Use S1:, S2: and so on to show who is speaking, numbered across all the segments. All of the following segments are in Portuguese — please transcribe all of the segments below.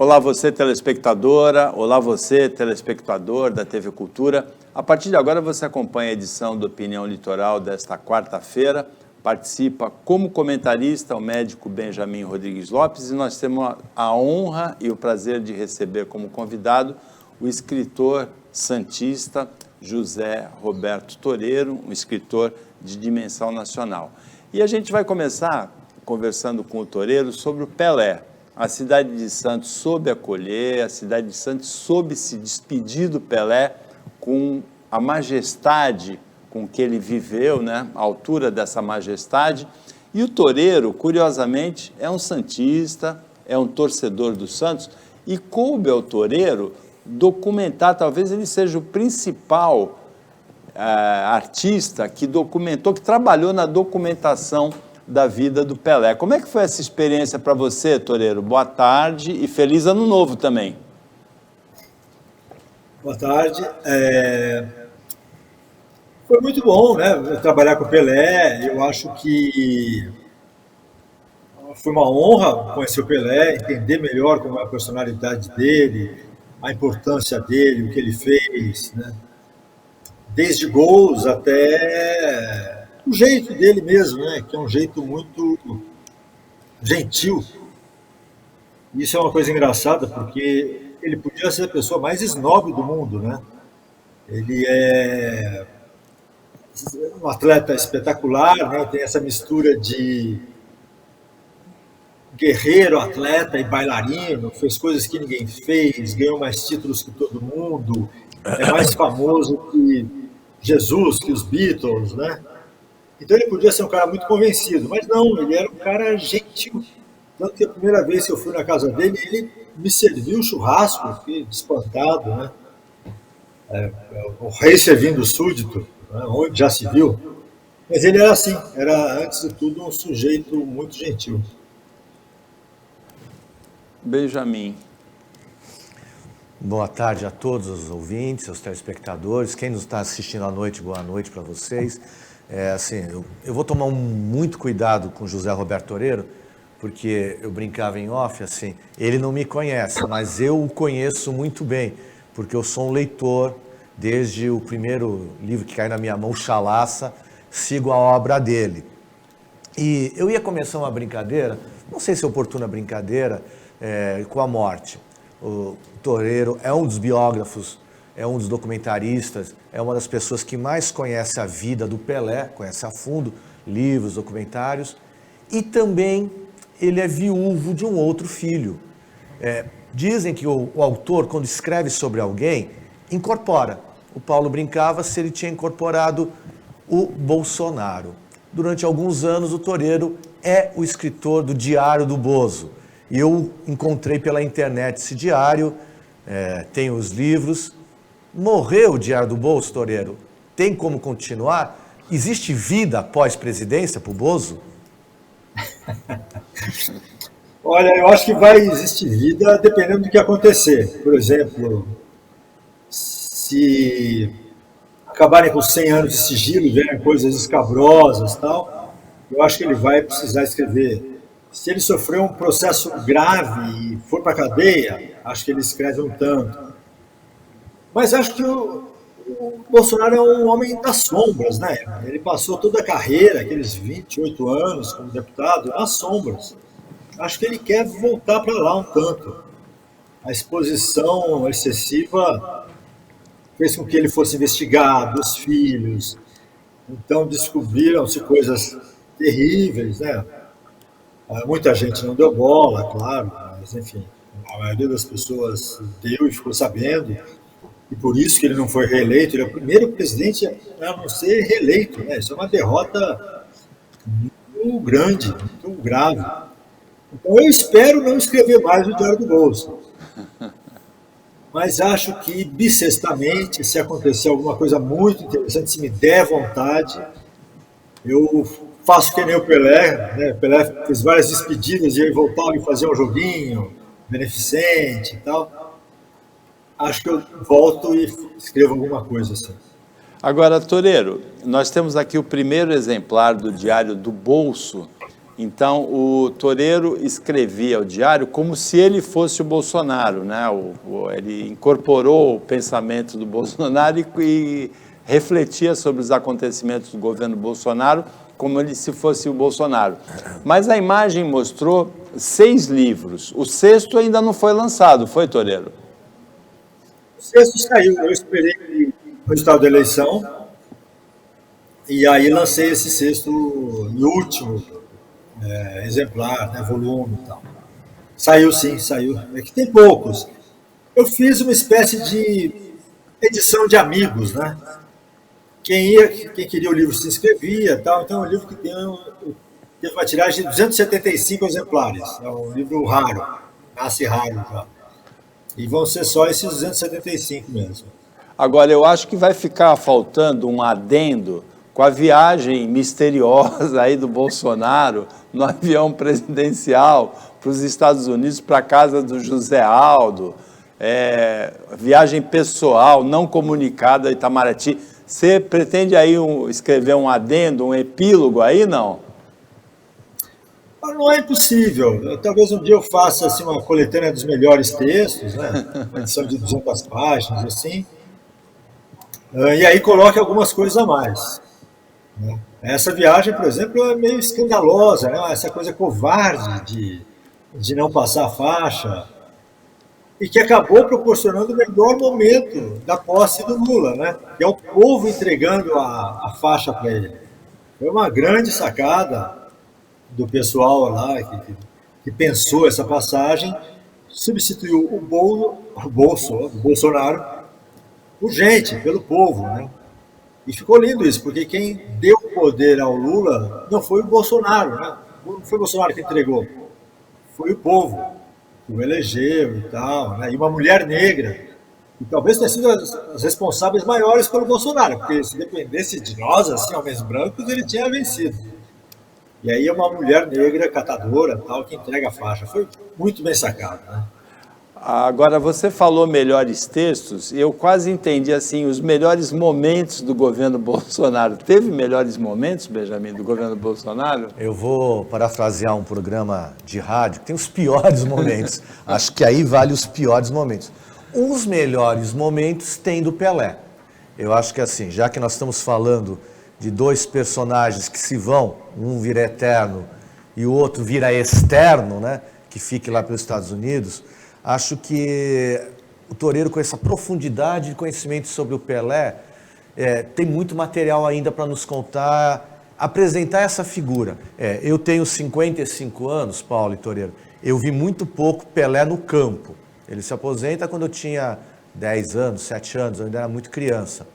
S1: Olá você telespectadora, olá você telespectador da TV Cultura. A partir de agora você acompanha a edição do Opinião Litoral desta quarta-feira. Participa como comentarista o médico Benjamin Rodrigues Lopes e nós temos a honra e o prazer de receber como convidado o escritor santista José Roberto Toreiro, um escritor de dimensão nacional. E a gente vai começar conversando com o Toreiro sobre o Pelé. A cidade de Santos soube acolher, a cidade de Santos soube se despedir do Pelé com a majestade com que ele viveu, né? A altura dessa majestade. E o Toreiro, curiosamente, é um santista, é um torcedor do Santos, e coube ao Toreiro documentar, talvez ele seja o principal artista que documentou, que trabalhou na documentação da vida do Pelé. Como é que foi essa experiência para você, Toreiro? Boa tarde e feliz ano novo também.
S2: Boa tarde. Foi muito bom, né, trabalhar com o Pelé. Eu acho que foi uma honra conhecer o Pelé, entender melhor como é a personalidade dele, a importância dele, o que ele fez, né? Desde gols até o jeito dele mesmo, né? Que é um jeito muito gentil. Isso é uma coisa engraçada, porque ele podia ser a pessoa mais snob do mundo, né? Ele é um atleta espetacular, né? Tem essa mistura de guerreiro, atleta e bailarino, fez coisas que ninguém fez, ganhou mais títulos que todo mundo, é mais famoso que Jesus, que os Beatles, né? Então ele podia ser um cara muito convencido, mas não, ele era um cara gentil. Tanto que a primeira vez que eu fui na casa dele, ele me serviu churrasco, fiquei espantado, né? O rei servindo o súdito, né? Onde já se viu. Mas ele era assim, era antes de tudo um sujeito muito gentil.
S1: Benjamin.
S3: Boa tarde a todos os ouvintes, aos telespectadores, quem nos está assistindo à noite, boa noite para vocês. Eu vou tomar muito cuidado com José Roberto Toreiro, porque eu brincava em off, assim, ele não me conhece, mas eu o conheço muito bem, porque eu sou um leitor, desde o primeiro livro que caiu na minha mão, Chalaça, sigo a obra dele. E eu ia começar uma brincadeira, não sei se é oportuna brincadeira, com a morte. O Toreiro é um dos biógrafos, é um dos documentaristas, é uma das pessoas que mais conhece a vida do Pelé, conhece a fundo, livros, documentários, e também ele é viúvo de um outro filho. Dizem que o autor, quando escreve sobre alguém, incorpora. O Paulo brincava se ele tinha incorporado o Bolsonaro. Durante alguns anos, o Toreiro é o escritor do Diário do Bozo. E eu encontrei pela internet esse diário, tenho os livros. Morreu o Diário do Bozo, Toreiro? Tem como continuar? Existe vida após presidência para o Bozo?
S2: Olha, eu acho que vai existir vida dependendo do que acontecer. Por exemplo, se acabarem com 100 anos de sigilo e verem coisas escabrosas e tal, eu acho que ele vai precisar escrever. Se ele sofreu um processo grave e for para a cadeia, acho que ele escreve um tanto. Mas acho que o Bolsonaro é um homem das sombras, né? Ele passou toda a carreira, aqueles 28 anos como deputado, nas sombras. Acho que ele quer voltar para lá um tanto. A exposição excessiva fez com que ele fosse investigado, os filhos. Então descobriram-se coisas terríveis, né? Muita gente não deu bola, claro, mas enfim, a maioria das pessoas deu e ficou sabendo, e por isso que ele não foi reeleito. Ele é o primeiro presidente a não ser reeleito, né? Isso é uma derrota muito grande, muito grave. Então eu espero não escrever mais o Diário do Bozo, mas acho que bissextamente, se acontecer alguma coisa muito interessante, se me der vontade, eu faço que nem o Pelé, né? O Pelé fez várias despedidas e ele voltava e fazia um joguinho beneficente e tal. Acho que eu volto e escrevo alguma coisa assim.
S1: Agora, Toreiro, nós temos aqui o primeiro exemplar do Diário do Bolso Então, o Toreiro escrevia o diário como se ele fosse o Bolsonaro, né? Ele incorporou o pensamento do Bolsonaro e refletia sobre os acontecimentos do governo Bolsonaro como se fosse o Bolsonaro. Mas a imagem mostrou 6 livros. O 6º ainda não foi lançado, foi, Toreiro?
S2: O 6º saiu, eu esperei o resultado da eleição e aí lancei esse 6º e último exemplar, né, volume e tal. Saiu sim, saiu. É que tem poucos. Eu fiz uma espécie de edição de amigos, né? Quem queria o livro se inscrevia, tal. Então é um livro que teve uma tiragem de 275 exemplares. É um livro raro, nasce raro já. E vão ser só esses 275 mesmo.
S1: Agora, eu acho que vai ficar faltando um adendo com a viagem misteriosa aí do Bolsonaro no avião presidencial para os Estados Unidos, para a casa do José Aldo, viagem pessoal não comunicada a Itamaraty. Você pretende aí escrever um adendo, um epílogo aí, não?
S2: Não é impossível. Talvez um dia eu faça assim, uma coletânea dos melhores textos, né? Uma edição de 200 páginas, assim. E aí coloque algumas coisas a mais. Né? Essa viagem, por exemplo, é meio escandalosa, né? Essa coisa covarde de não passar a faixa, e que acabou proporcionando o melhor momento da posse do Lula, né? Que é o povo entregando a faixa para ele. Foi uma grande sacada do pessoal lá que pensou essa passagem, substituiu o Bolsonaro por gente, pelo povo, né? E ficou lindo isso, porque quem deu poder ao Lula não foi o Bolsonaro, né? Não foi o Bolsonaro que entregou, foi o povo que o elegeu e tal, né? E uma mulher negra, e talvez tenha sido as responsáveis maiores pelo Bolsonaro, porque se dependesse de nós, assim, homens brancos, ele tinha vencido. E aí é uma mulher negra, catadora, tal, que entrega a faixa. Foi muito bem sacado, né?
S1: Agora, você falou melhores textos, e eu quase entendi assim, os melhores momentos do governo Bolsonaro. Teve melhores momentos, Benjamin, do governo Bolsonaro?
S3: Eu vou parafrasear um programa de rádio que tem os piores momentos. Acho que aí vale os piores momentos. Os melhores momentos tem do Pelé. Eu acho que assim, já que nós estamos falando de 2 personagens que se vão, um vira eterno e o outro vira externo, né, que fique lá pelos Estados Unidos, acho que o Toreiro, com essa profundidade de conhecimento sobre o Pelé, tem muito material ainda para nos contar, apresentar essa figura. Eu tenho 55 anos, Paulo e Toreiro, eu vi muito pouco Pelé no campo. Ele se aposenta quando eu tinha 10 anos, 7 anos, eu ainda era muito criança.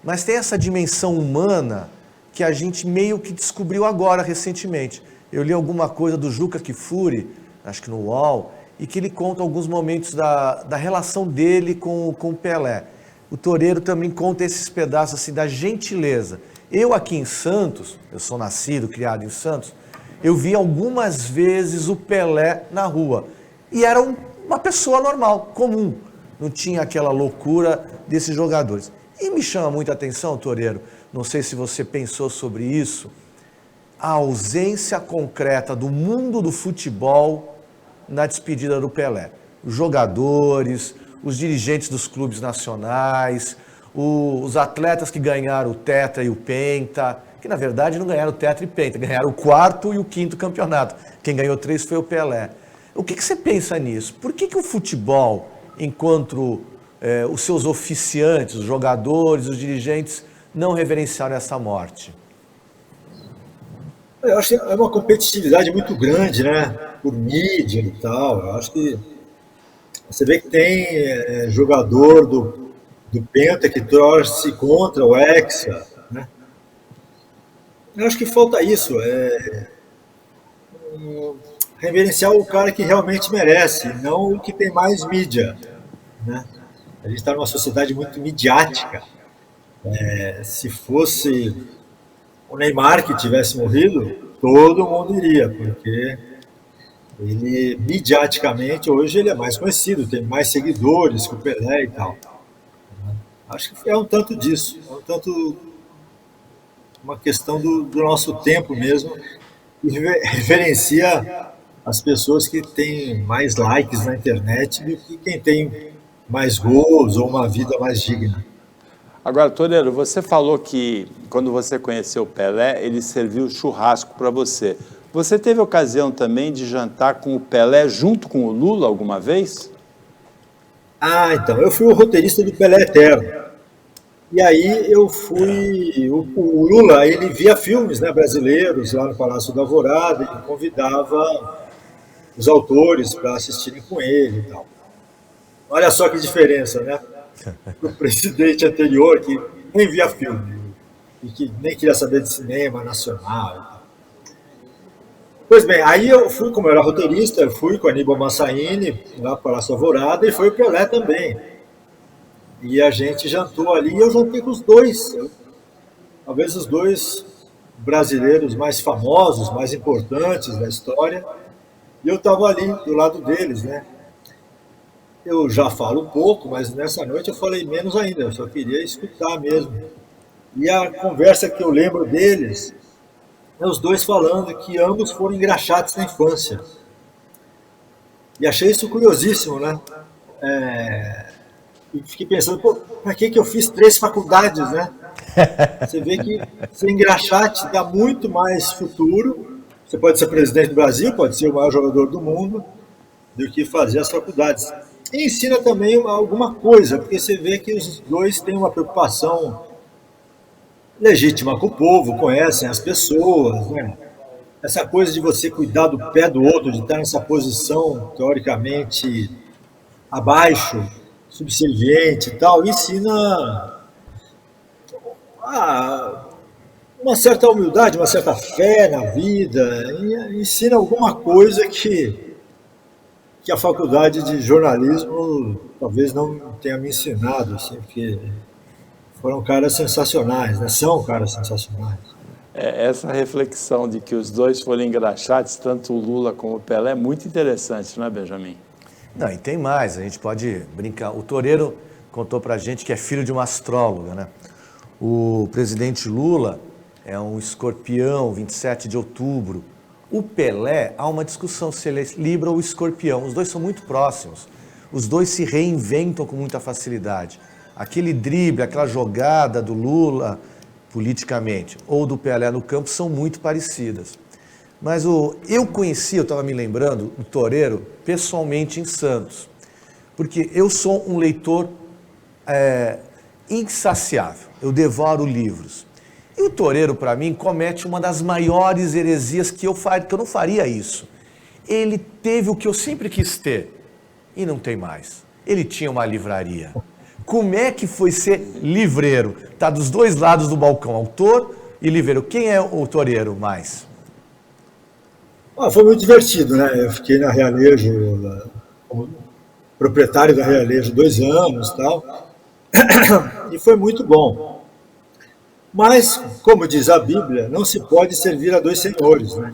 S3: Mas tem essa dimensão humana que a gente meio que descobriu agora, recentemente. Eu li alguma coisa do Juca Kfouri, acho que no UOL, e que ele conta alguns momentos da relação dele com o Pelé. O Toreiro também conta esses pedaços assim, da gentileza. Eu aqui em Santos, eu sou nascido, criado em Santos, eu vi algumas vezes o Pelé na rua. E era uma pessoa normal, comum. Não tinha aquela loucura desses jogadores. E me chama muita atenção, Toreiro, não sei se você pensou sobre isso, a ausência concreta do mundo do futebol na despedida do Pelé. Os jogadores, os dirigentes dos clubes nacionais, os atletas que ganharam o Tetra e o Penta, que na verdade não ganharam o Tetra e Penta, ganharam o 4º e o 5º campeonato. Quem ganhou 3 foi o Pelé. O que você pensa nisso? Por que o futebol, enquanto os seus oficiantes, os jogadores, os dirigentes, não reverenciaram essa morte?
S2: Eu acho que é uma competitividade muito grande, né? Por mídia e tal. Eu acho que você vê que tem jogador do Penta que torce contra o Hexa, né? Eu acho que falta isso, reverenciar o cara que realmente merece, não o que tem mais mídia, né? A gente está numa sociedade muito midiática. Se fosse o Neymar que tivesse morrido, todo mundo iria, porque ele, midiaticamente, hoje ele é mais conhecido, tem mais seguidores que o Pelé e tal. Acho que é um tanto disso, é um tanto uma questão do nosso tempo mesmo, e reverencia as pessoas que têm mais likes na internet do que quem tem mais gols ou uma vida mais digna.
S1: Agora, Toreiro, você falou que quando você conheceu o Pelé, ele serviu churrasco para você. Você teve ocasião também de jantar com o Pelé junto com o Lula alguma vez?
S2: Ah, então, eu fui o roteirista do Pelé Eterno. E aí eu fui. O Lula, ele via filmes, né, brasileiros lá no Palácio da Alvorada e convidava os autores para assistirem com ele e tal. Olha só que diferença, né? O presidente anterior, que nem via filme, e que nem queria saber de cinema nacional e tal. Pois bem, aí eu fui, como eu era roteirista, eu fui com a Aníbal Massaíni, lá para o Palácio Alvorada, e foi o Pelé também. E a gente jantou ali, e eu jantei com os dois. Talvez os dois brasileiros mais famosos, mais importantes da história. E eu estava ali, do lado deles, né? Eu já falo pouco, mas nessa noite eu falei menos ainda, eu só queria escutar mesmo. E a conversa que eu lembro deles é os dois falando que ambos foram engraxates na infância. E achei isso curiosíssimo, né? E fiquei pensando, pô, para que eu fiz 3 faculdades, né? Você vê que ser engraxate dá muito mais futuro. Você pode ser presidente do Brasil, pode ser o maior jogador do mundo, do que fazer as faculdades. E ensina também alguma coisa, porque você vê que os dois têm uma preocupação legítima com o povo, conhecem as pessoas, né? Essa coisa de você cuidar do pé do outro, de estar nessa posição teoricamente abaixo, subserviente e tal, ensina uma certa humildade, uma certa fé na vida, ensina alguma coisa que a faculdade de jornalismo talvez não tenha me ensinado, assim, porque foram caras sensacionais, né? São caras sensacionais.
S1: Essa reflexão de que os dois foram engraxates, tanto o Lula como o Pelé, é muito interessante, não é, Benjamin?
S3: Não, e tem mais, a gente pode brincar. O Toreiro contou pra gente que é filho de uma astróloga, né? O presidente Lula é um escorpião, 27 de outubro. O Pelé, há uma discussão se ele é Libra ou Escorpião. Os dois são muito próximos. Os dois se reinventam com muita facilidade. Aquele drible, aquela jogada do Lula politicamente ou do Pelé no campo são muito parecidas. Mas eu conheci, eu estava me lembrando, o Toreiro pessoalmente em Santos. Porque eu sou um leitor insaciável. Eu devoro livros. E o Toreiro, para mim, comete uma das maiores heresias que eu não faria isso. Ele teve o que eu sempre quis ter e não tem mais. Ele tinha uma livraria. Como é que foi ser livreiro? Está dos dois lados do balcão, autor e livreiro. Quem é o Toreiro mais?
S2: Foi muito divertido, né? Eu fiquei na Realejo, como proprietário da Realejo, 2 anos e tal. E foi muito bom. Mas, como diz a Bíblia, não se pode servir a 2 senhores, né?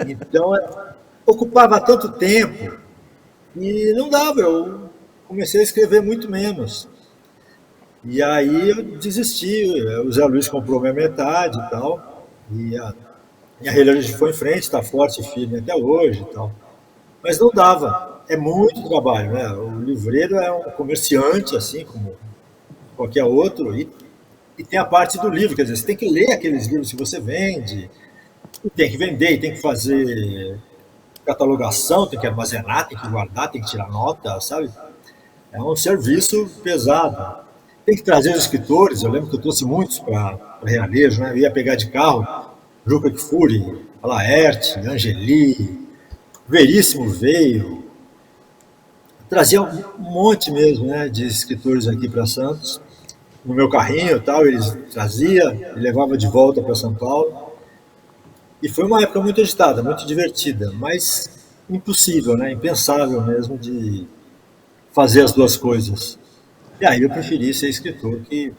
S2: Então, ocupava tanto tempo e não dava, eu comecei a escrever muito menos. E aí eu desisti, o Zé Luiz comprou minha metade e tal, e a Realejo foi em frente, está forte e firme até hoje e tal. Mas não dava, é muito trabalho, né? O livreiro é um comerciante, assim como qualquer outro, e tem a parte do livro, quer dizer, você tem que ler aqueles livros que você vende, e tem que vender, e tem que fazer catalogação, tem que armazenar, tem que guardar, tem que tirar nota, sabe? É um serviço pesado. Tem que trazer os escritores, eu lembro que eu trouxe muitos para Realejo, né? Eu ia pegar de carro, Juca Kfouri, Laerte, Angeli, Veríssimo veio, trazia um monte mesmo, né, de escritores aqui para Santos, no meu carrinho e tal, eles traziam e levava de volta para São Paulo. E foi uma época muito agitada, muito divertida, mas impossível, né? Impensável mesmo de fazer as duas coisas. E aí eu preferi ser escritor, que,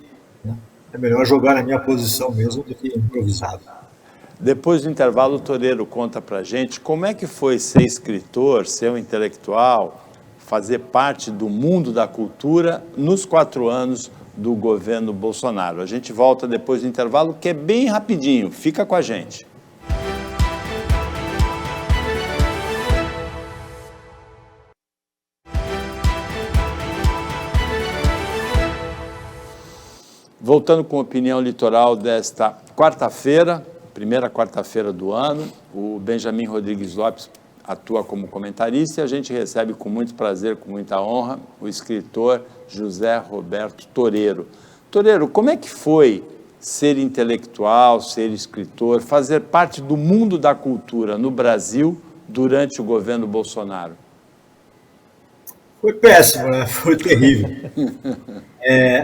S2: né, é melhor jogar na minha posição mesmo do que improvisado.
S1: Depois do intervalo, o Toreiro conta pra gente como é que foi ser escritor, ser um intelectual, fazer parte do mundo da cultura nos 4 anos do governo Bolsonaro. A gente volta depois do intervalo, que é bem rapidinho. Fica com a gente. Voltando com a opinião litoral desta quarta-feira, primeira quarta-feira do ano, o Benjamin Rodrigues Lopes atua como comentarista e a gente recebe com muito prazer, com muita honra, o escritor José Roberto Toreiro. Toreiro, como é que foi ser intelectual, ser escritor, fazer parte do mundo da cultura no Brasil durante o governo Bolsonaro?
S2: Foi péssimo, né? Foi terrível.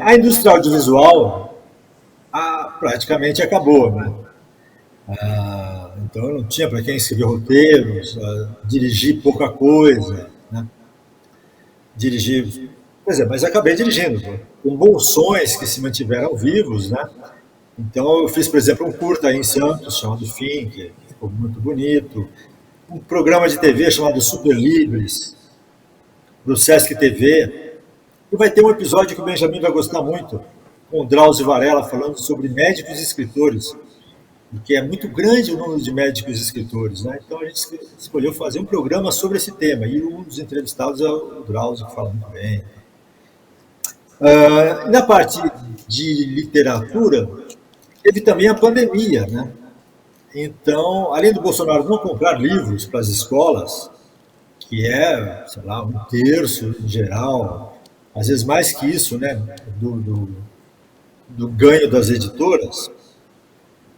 S2: A indústria audiovisual praticamente acabou, né? Então eu não tinha para quem escrever roteiros, dirigir pouca coisa, né? Mas acabei dirigindo, com bolsões que se mantiveram vivos, né? Então eu fiz, por exemplo, um curta aí em Santos, chamado Fim, que ficou muito bonito, um programa de TV chamado Super Libres, do Sesc TV, e vai ter um episódio que o Benjamin vai gostar muito, com o Drauzio Varela falando sobre médicos e escritores, porque é muito grande o número de médicos e escritores, né? Então a gente escolheu fazer um programa sobre esse tema, e um dos entrevistados é o Drauzio, que fala muito bem. Na parte de literatura, teve também a pandemia, né? Então, além do Bolsonaro não comprar livros para as escolas, que é, sei lá, 1/3 em geral, às vezes mais que isso, né, do ganho das editoras,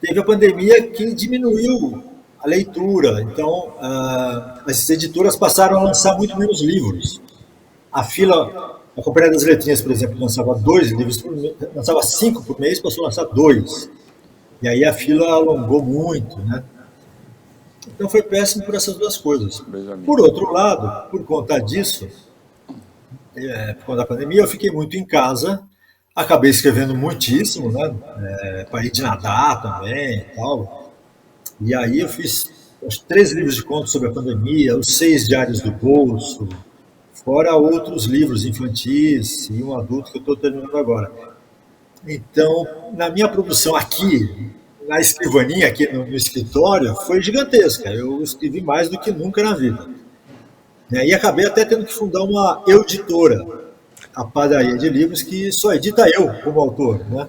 S2: teve a pandemia que diminuiu a leitura. Então, as editoras passaram a lançar muito menos livros. A Companhia das Letrinhas, por exemplo, lançava 2 livros por mês, lançava 5 por mês, passou a lançar 2. E aí a fila alongou muito, né? Então foi péssimo por essas duas coisas. Por outro lado, por conta disso, por conta da pandemia, eu fiquei muito em casa, acabei escrevendo muitíssimo, né? Parei de nadar também e tal. E aí eu fiz os 3 livros de contos sobre a pandemia, os 6 diários do bolso, fora outros livros infantis e um adulto que eu estou terminando agora. Então, na minha produção aqui, na escrivaninha, aqui no escritório, foi gigantesca. Eu escrevi mais do que nunca na vida. E acabei até tendo que fundar uma editora, a Padaria de Livros, que só edita eu como autor, né?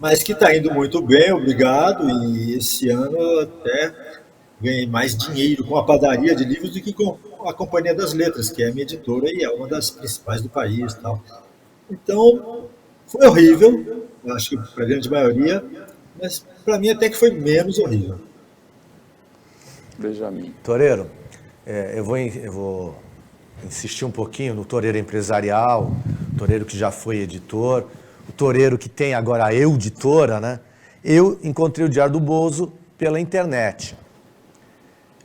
S2: Mas que está indo muito bem, obrigado, e esse ano eu até ganhei mais dinheiro com a Padaria de Livros do que com a Companhia das Letras, que é a minha editora e é uma das principais do país. Tal. Então, foi horrível, acho que para a grande maioria, mas para mim até que foi menos horrível.
S1: Benjamin.
S3: Toreiro, eu vou insistir um pouquinho no Toreiro empresarial, o Toreiro que já foi editor, o Toreiro que tem agora a editora, né? Eu encontrei o Diário do Bozo pela internet.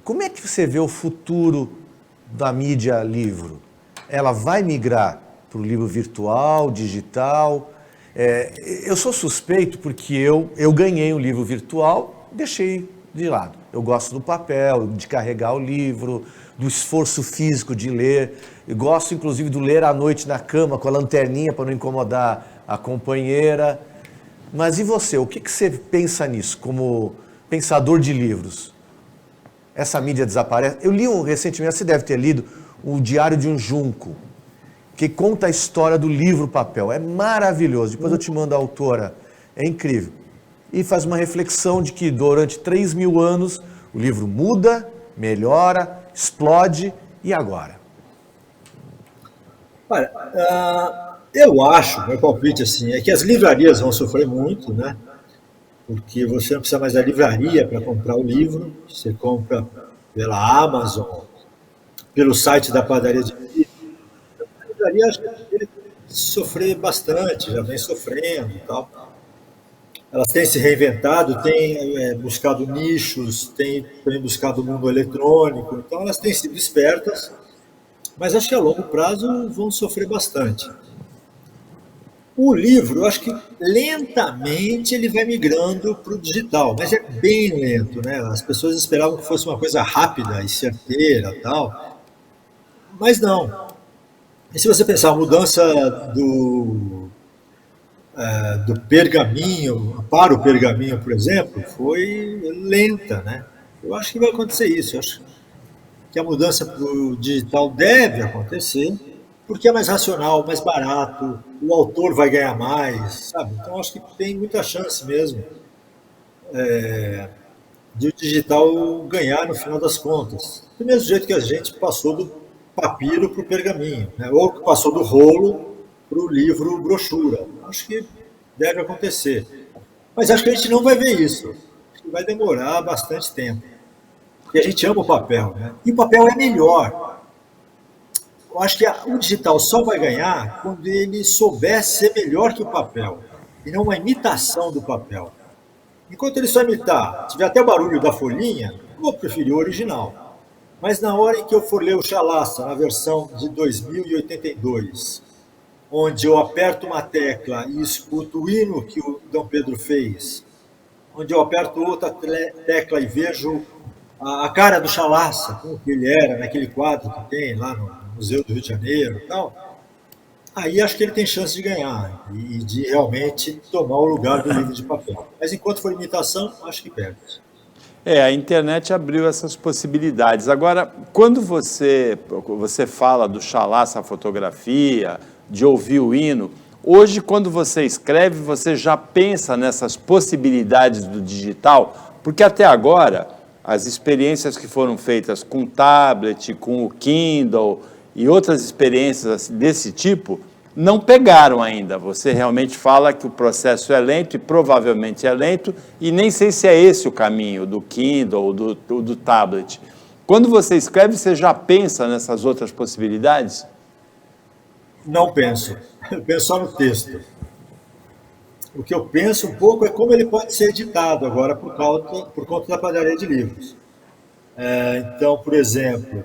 S3: Como é que você vê o futuro da mídia livro? Ela vai migrar para o livro virtual, digital? Eu sou suspeito porque eu ganhei um livro virtual, deixei de lado. Eu gosto do papel, de carregar o livro, do esforço físico de ler. Eu gosto, inclusive, de ler à noite na cama com a lanterninha para não incomodar a companheira. Mas e você? O que você pensa nisso como pensador de livros? Essa mídia desaparece? Eu li recentemente, você deve ter lido, o Diário de um Junco, que conta a história do livro papel. É maravilhoso. Depois eu te mando a autora. É incrível. E faz uma reflexão de que durante 3.000 anos o livro muda, melhora, explode. E agora?
S2: Olha, eu acho, meu palpite assim, é que as livrarias vão sofrer muito, né? Porque você não precisa mais da livraria para comprar o livro, você compra pela Amazon, pelo site da Padaria de Livros. A livraria acho que vai sofrer bastante, já vem sofrendo e tal. Elas têm se reinventado, têm buscado nichos, têm buscado o mundo eletrônico, então elas têm sido espertas, mas acho que a longo prazo vão sofrer bastante. O livro, eu acho que lentamente ele vai migrando para o digital, mas é bem lento, né? As pessoas esperavam que fosse uma coisa rápida e certeira e tal, mas não. E se você pensar a mudança do pergaminho para o pergaminho, por exemplo, foi lenta, né? Eu acho que vai acontecer isso. Eu acho que a mudança para o digital deve acontecer, porque é mais racional, mais barato, o autor vai ganhar mais, sabe? Então acho que tem muita chance mesmo de o digital ganhar no final das contas. Do mesmo jeito que a gente passou do papiro para o pergaminho, né? Ou que passou do rolo para o livro brochura. Acho que deve acontecer. Mas acho que a gente não vai ver isso. Acho que vai demorar bastante tempo. Porque a gente ama o papel, né? E o papel é melhor. Eu acho que o digital só vai ganhar quando ele souber ser melhor que o papel. E não uma imitação do papel. Enquanto ele só imitar, tiver até o barulho da folhinha, eu vou preferir o original. Mas na hora em que eu for ler o Chalaça, na versão de 2082, onde eu aperto uma tecla e escuto o hino que o Dom Pedro fez, onde eu aperto outra tecla e vejo a cara do Chalaça, como que ele era naquele quadro que tem lá no Museu do Rio de Janeiro e tal, aí acho que ele tem chance de ganhar e de realmente tomar o lugar do livro de papel. Mas enquanto for imitação, acho que perde.
S1: A internet abriu essas possibilidades. Agora, quando você fala do Chalaça, a fotografia, de ouvir o hino, hoje, quando você escreve, você já pensa nessas possibilidades do digital? Porque até agora, as experiências que foram feitas com tablet, com o Kindle e outras experiências desse tipo, não pegaram ainda. Você realmente fala que o processo é lento e provavelmente é lento, e nem sei se é esse o caminho do Kindle ou do tablet. Quando você escreve, você já pensa nessas outras possibilidades?
S2: Não penso. Eu penso só no texto. O que eu penso um pouco é como ele pode ser editado agora por conta da padaria de livros. Então, por exemplo,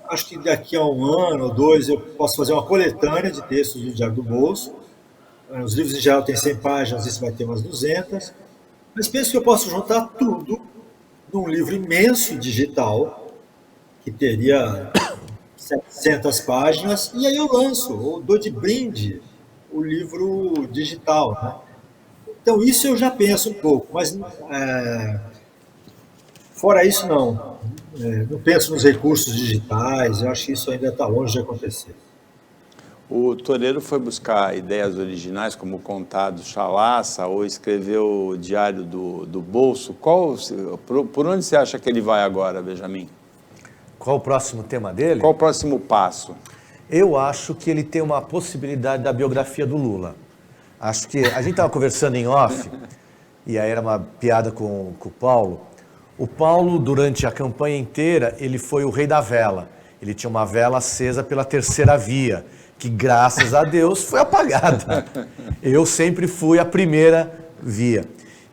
S2: acho que daqui a um ano ou dois eu posso fazer uma coletânea de textos do Diário do Bolso. Os livros em geral têm 100 páginas, esse vai ter umas 200. Mas penso que eu posso juntar tudo num livro imenso digital, que teria 700 páginas, e aí eu lanço, ou dou de brinde o livro digital, né? Então isso eu já penso um pouco, mas fora isso não. Não penso nos recursos digitais, eu acho que isso ainda está longe de acontecer.
S1: O Toreiro foi buscar ideias originais, como contar do Chalaça, ou escrever o Diário do Bolso. Por onde você acha que ele vai agora, Benjamin?
S3: Qual o próximo tema dele?
S1: Qual o próximo passo?
S3: Eu acho que ele tem uma possibilidade da biografia do Lula. Acho que a gente estava conversando em off, e aí era uma piada com o Paulo. O Paulo, durante a campanha inteira, ele foi o rei da vela. Ele tinha uma vela acesa pela terceira via, que graças a Deus foi apagada. Eu sempre fui a primeira via.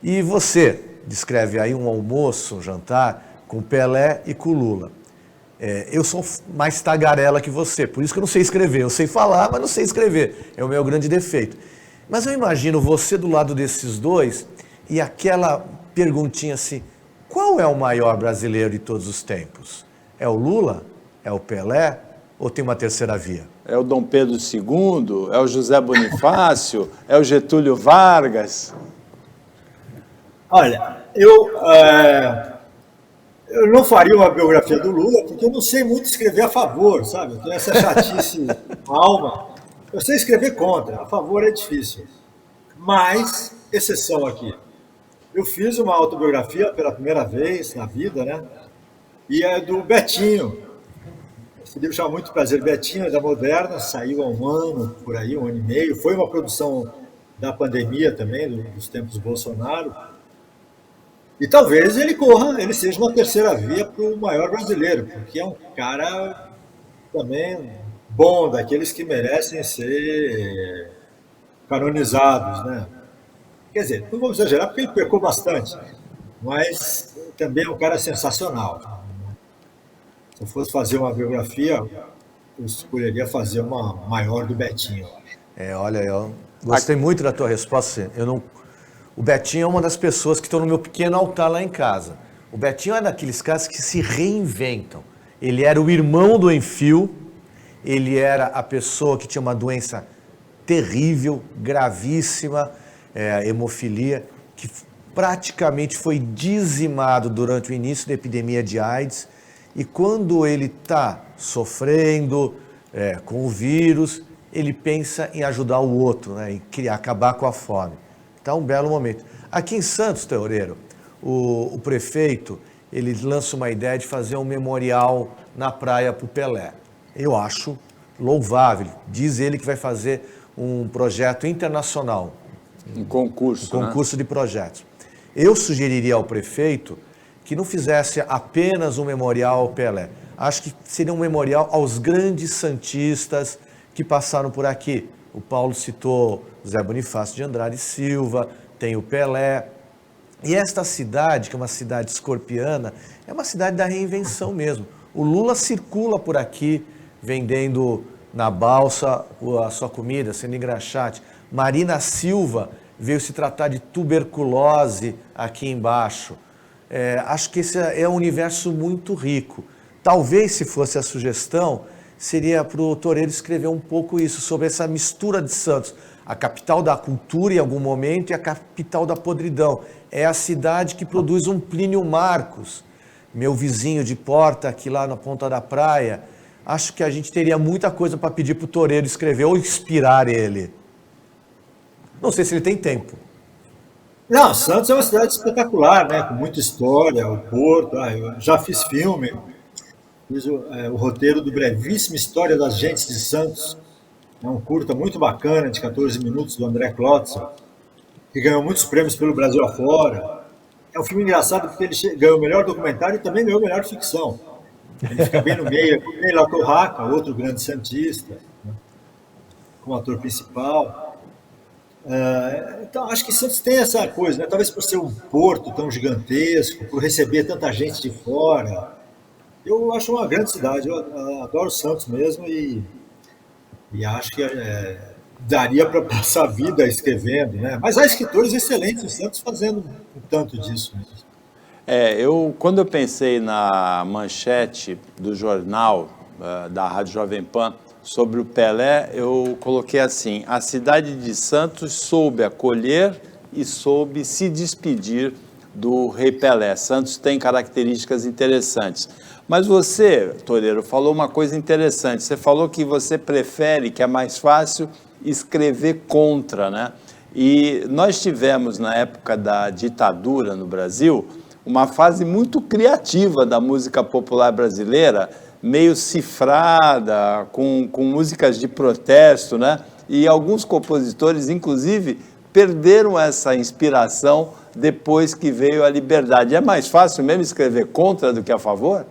S3: E você descreve aí um almoço, um jantar, com Pelé e com Lula. Eu sou mais tagarela que você, por isso que eu não sei escrever. Eu sei falar, mas não sei escrever. É o meu grande defeito. Mas eu imagino você do lado desses dois e aquela perguntinha assim: qual é o maior brasileiro de todos os tempos? É o Lula? É o Pelé? Ou tem uma terceira via?
S1: É o Dom Pedro II? É o José Bonifácio? É o Getúlio Vargas?
S2: Olha, eu não faria uma biografia do Lula, porque eu não sei muito escrever a favor, sabe? Eu tenho essa chatice alma. Eu sei escrever contra, a favor é difícil. Mas, exceção aqui. Eu fiz uma autobiografia pela primeira vez na vida, né? E é do Betinho. Esse livro chama Muito Prazer, Betinho, é da Moderna, saiu há um ano, por aí, um ano e meio. Foi uma produção da pandemia também, dos tempos Bolsonaro. E talvez ele seja uma terceira via para o maior brasileiro, porque é um cara também bom, daqueles que merecem ser canonizados, né? Quer dizer, não vamos exagerar porque ele pecou bastante, mas também é um cara sensacional. Se eu fosse fazer uma biografia, eu escolheria fazer uma maior do Betinho.
S3: Olha, eu gostei muito da tua resposta. O Betinho é uma das pessoas que estão no meu pequeno altar lá em casa. O Betinho é daqueles caras que se reinventam. Ele era o irmão do Enfio, ele era a pessoa que tinha uma doença terrível, gravíssima, hemofilia, que praticamente foi dizimado durante o início da epidemia de AIDS. E quando ele está sofrendo, com o vírus, ele pensa em ajudar o outro, né, em acabar com a fome. Então, um belo momento. Aqui em Santos, Teoreiro, o prefeito, ele lança uma ideia de fazer um memorial na praia para o Pelé. Eu acho louvável. Diz ele que vai fazer um projeto internacional.
S1: Um concurso,
S3: um concurso, né, de projetos. Eu sugeriria ao prefeito que não fizesse apenas um memorial ao Pelé. Acho que seria um memorial aos grandes santistas que passaram por aqui. O Paulo citou Zé Bonifácio de Andrade Silva, tem o Pelé. E esta cidade, que é uma cidade escorpiana, é uma cidade da reinvenção mesmo. O Lula circula por aqui vendendo na balsa a sua comida, sendo engraxate. Marina Silva veio se tratar de tuberculose aqui embaixo. Acho que esse é um universo muito rico. Talvez, se fosse a sugestão, seria para o Toreiro escrever um pouco isso, sobre essa mistura de Santos. A capital da cultura em algum momento e a capital da podridão. É a cidade que produz um Plínio Marcos, meu vizinho de porta aqui lá na ponta da praia. Acho que a gente teria muita coisa para pedir para o Toreiro escrever ou inspirar ele. Não sei se ele tem tempo.
S2: Não, Santos é uma cidade espetacular, né? Com muita história, o Porto. Eu já fiz filme, fiz o roteiro do Brevíssima História das Gentes de Santos. É um curta muito bacana, de 14 minutos, do André Klotzer, que ganhou muitos prêmios pelo Brasil afora. É um filme engraçado porque ele ganhou o melhor documentário e também ganhou o melhor ficção. Ele fica bem no meio, com o Ney Latorraca, outro grande santista, né, como ator principal. Então, acho que Santos tem essa coisa, né? Talvez por ser um porto tão gigantesco, por receber tanta gente de fora. Eu acho uma grande cidade, eu adoro Santos mesmo e acho que daria para passar a vida escrevendo, né? Mas há escritores excelentes em Santos fazendo um tanto disso mesmo.
S1: Quando eu pensei na manchete do jornal da Rádio Jovem Pan sobre o Pelé, eu coloquei assim: a cidade de Santos soube acolher e soube se despedir do Rei Pelé. Santos tem características interessantes. Mas você, Toreiro, falou uma coisa interessante. Você falou que você prefere, que é mais fácil escrever contra, né? E nós tivemos, na época da ditadura no Brasil, uma fase muito criativa da música popular brasileira, meio cifrada, com músicas de protesto, né? E alguns compositores, inclusive, perderam essa inspiração depois que veio a liberdade. É mais fácil mesmo escrever contra do que a favor?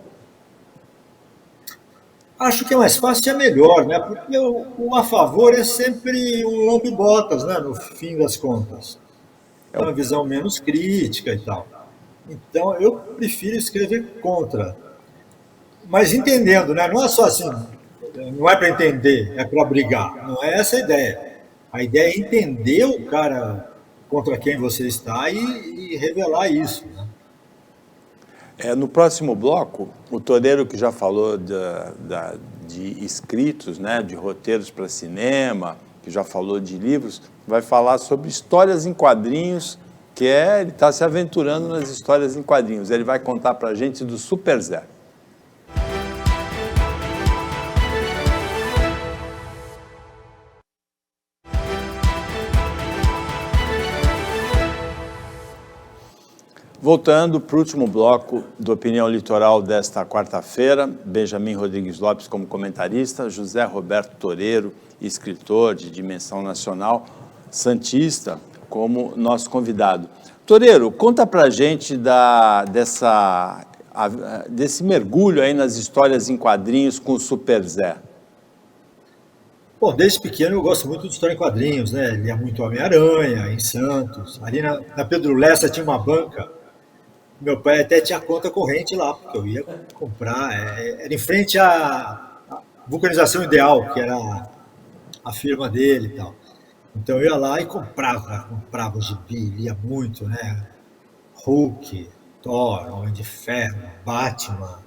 S2: Acho que é mais fácil e é melhor, né? Porque o a favor é sempre um lambe-botas, né? No fim das contas. É uma visão menos crítica e tal. Então, eu prefiro escrever contra. Mas entendendo, né? Não é só assim, não é para entender, é para brigar. Não é essa a ideia. A ideia é entender o cara contra quem você está e revelar isso, né?
S1: No próximo bloco, o Toreiro, que já falou de escritos, né, de roteiros para cinema, que já falou de livros, vai falar sobre histórias em quadrinhos, ele está se aventurando nas histórias em quadrinhos. Ele vai contar para a gente do Super Zé. Voltando para o último bloco do Opinião Litoral desta quarta-feira, Benjamin Rodrigues Lopes como comentarista, José Roberto Toreiro, escritor de dimensão nacional, santista, como nosso convidado. Toreiro, conta para a gente desse mergulho aí nas histórias em quadrinhos com o Super Zé.
S2: Bom, desde pequeno eu gosto muito de história em quadrinhos, né? Lia muito Homem-Aranha, em Santos. Ali na Pedro Lessa tinha uma banca. Meu pai até tinha conta corrente lá, porque eu ia comprar. Era em frente à Vulcanização Ideal, que era a firma dele e tal. Então eu ia lá e comprava gibi, lia muito, né? Hulk, Thor, Homem de Ferro, Batman.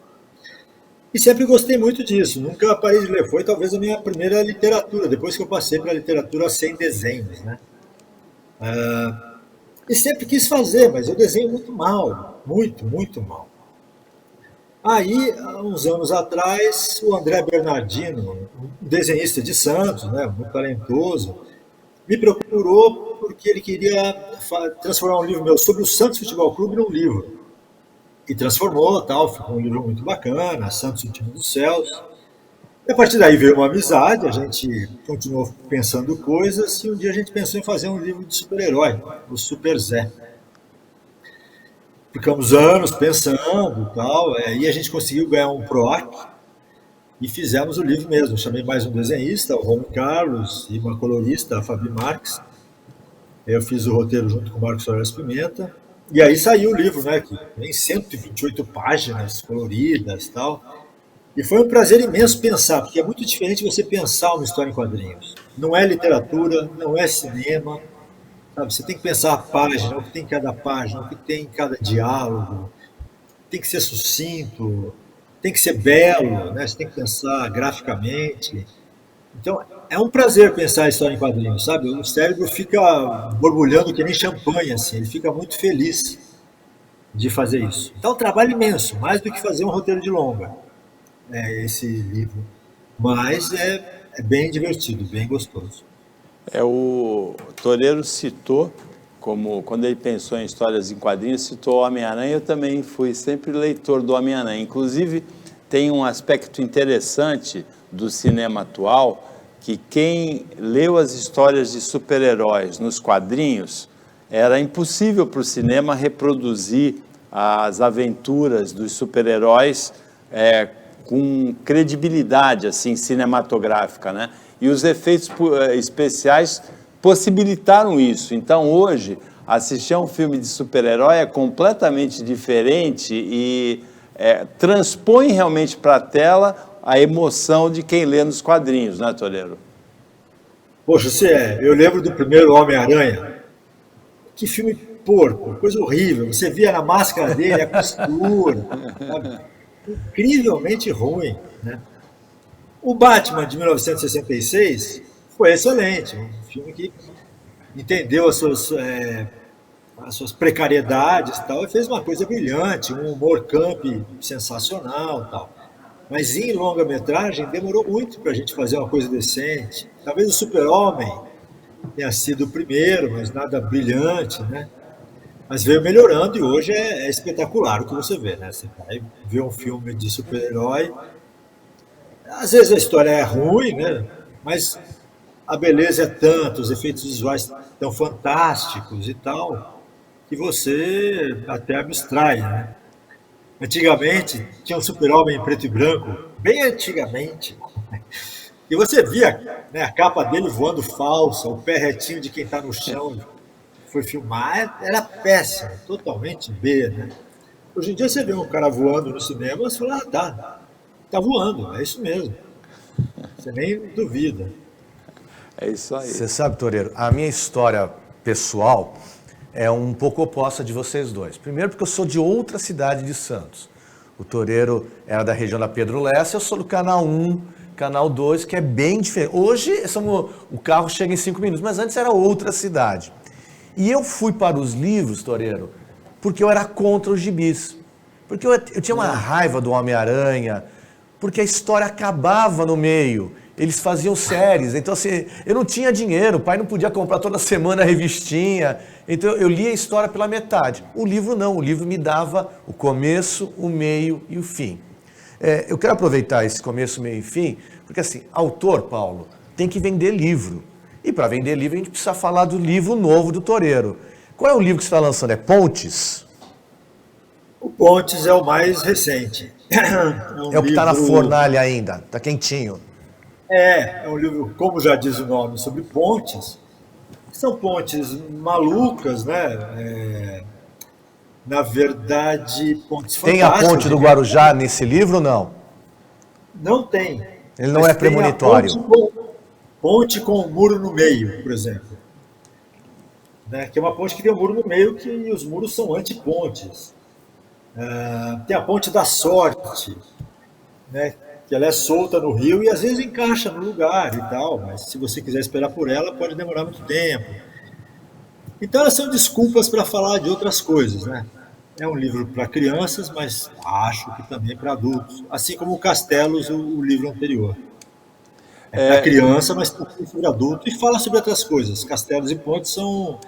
S2: E sempre gostei muito disso, nunca parei de ler. Foi talvez a minha primeira literatura, depois que eu passei para a literatura sem desenhos, né? E sempre quis fazer, mas eu desenho muito mal, muito mal. Aí, há uns anos atrás, o André Bernardino, um desenhista de Santos, né, muito talentoso, me procurou porque ele queria transformar um livro meu sobre o Santos Futebol Clube num livro. E transformou, tal, ficou um livro muito bacana, Santos, o time dos céus. E a partir daí veio uma amizade, a gente continuou pensando coisas, e um dia a gente pensou em fazer um livro de super-herói, o Super Zé. Ficamos anos pensando e tal, e a gente conseguiu ganhar um PROAC e fizemos o livro mesmo. Chamei mais um desenhista, o Romulo Carlos, e uma colorista, a Fabi Marques. Eu fiz o roteiro junto com o Marcos Soares Pimenta. E aí saiu o livro, né, que tem 128 páginas coloridas e tal. E foi um prazer imenso pensar, porque é muito diferente você pensar uma história em quadrinhos. Não é literatura, não é cinema, sabe? Você tem que pensar a página, o que tem em cada página, o que tem em cada diálogo. Tem que ser sucinto, tem que ser belo, né? Você tem que pensar graficamente. Então, é um prazer pensar a história em quadrinhos, sabe? O cérebro fica borbulhando que nem champanhe, assim. Ele fica muito feliz de fazer isso. Então, é um trabalho imenso, mais do que fazer um roteiro de longa, esse livro. Mas é bem divertido, bem gostoso.
S1: O Toreiro citou, como quando ele pensou em histórias em quadrinhos, citou o Homem-Aranha. Eu também fui sempre leitor do Homem-Aranha. Inclusive, tem um aspecto interessante do cinema atual, que quem leu as histórias de super-heróis nos quadrinhos, era impossível para o cinema reproduzir as aventuras dos super-heróis com credibilidade assim, cinematográfica, né? E os efeitos especiais possibilitaram isso. Então, hoje, assistir a um filme de super-herói é completamente diferente e transpõe realmente para a tela a emoção de quem lê nos quadrinhos, né, Toreiro?
S2: Poxa, eu lembro do primeiro Homem-Aranha. Que filme porco, coisa horrível. Você via na máscara dele a costura, sabe? Incrivelmente ruim, né? O Batman de 1966 foi excelente, um filme que entendeu as suas precariedades e tal, e fez uma coisa brilhante, um humor camp sensacional e tal. Mas em longa-metragem demorou muito para a gente fazer uma coisa decente. Talvez o Super-Homem tenha sido o primeiro, mas nada brilhante, né? Mas veio melhorando e hoje é espetacular o que você vê, né? Você vai ver um filme de super-herói, às vezes a história é ruim, né? Mas a beleza é tanto, os efeitos visuais tão fantásticos e tal, que você até abstrai, né? Antigamente tinha um super-homem em preto e branco, bem antigamente, e você via, né, a capa dele voando falsa, o pé retinho de quem está no chão. Foi filmar, era péssimo, totalmente B, né? Hoje em dia você vê um cara voando no cinema, você fala, tá voando, é isso mesmo. Você nem duvida.
S1: É isso aí.
S3: Você sabe, Toreiro, a minha história pessoal é um pouco oposta de vocês dois. Primeiro porque eu sou de outra cidade de Santos. O Toreiro era da região da Pedro Lessa, eu sou do Canal 1, Canal 2, que é bem diferente. Hoje o carro chega em 5 minutos, mas antes era outra cidade. E eu fui para os livros, Toreiro, porque eu era contra os gibis. Porque eu tinha uma raiva do Homem-Aranha, porque a história acabava no meio. Eles faziam séries, então assim, eu não tinha dinheiro, o pai não podia comprar toda semana a revistinha, então eu lia a história pela metade. O livro não, o livro me dava o começo, o meio e o fim. Eu quero aproveitar esse começo, meio e fim, porque assim, autor, Paulo, tem que vender livro. E para vender livro a gente precisa falar do livro novo do Toreiro. Qual é o livro que você está lançando? É Pontes?
S2: O Pontes é o mais recente.
S3: É o que está na fornalha ainda, está quentinho.
S2: É um livro, como já diz o nome, sobre pontes. São pontes malucas, né? Na verdade, pontes fantásticas.
S3: Tem a ponte do Guarujá nesse livro ou não?
S2: Não tem.
S3: Ele não é premonitório.
S2: Ponte com um muro no meio, por exemplo. Né? Que é uma ponte que tem um muro no meio, que os muros são antipontes. Tem a ponte da sorte, né? Que ela é solta no rio e às vezes encaixa no lugar e tal, mas se você quiser esperar por ela, pode demorar muito tempo. Então elas são desculpas para falar de outras coisas, né? É um livro para crianças, mas acho que também para adultos. Assim como o Castelos, o livro anterior. É para criança, mas também sobre adulto e fala sobre outras coisas. Castelos e Pontes são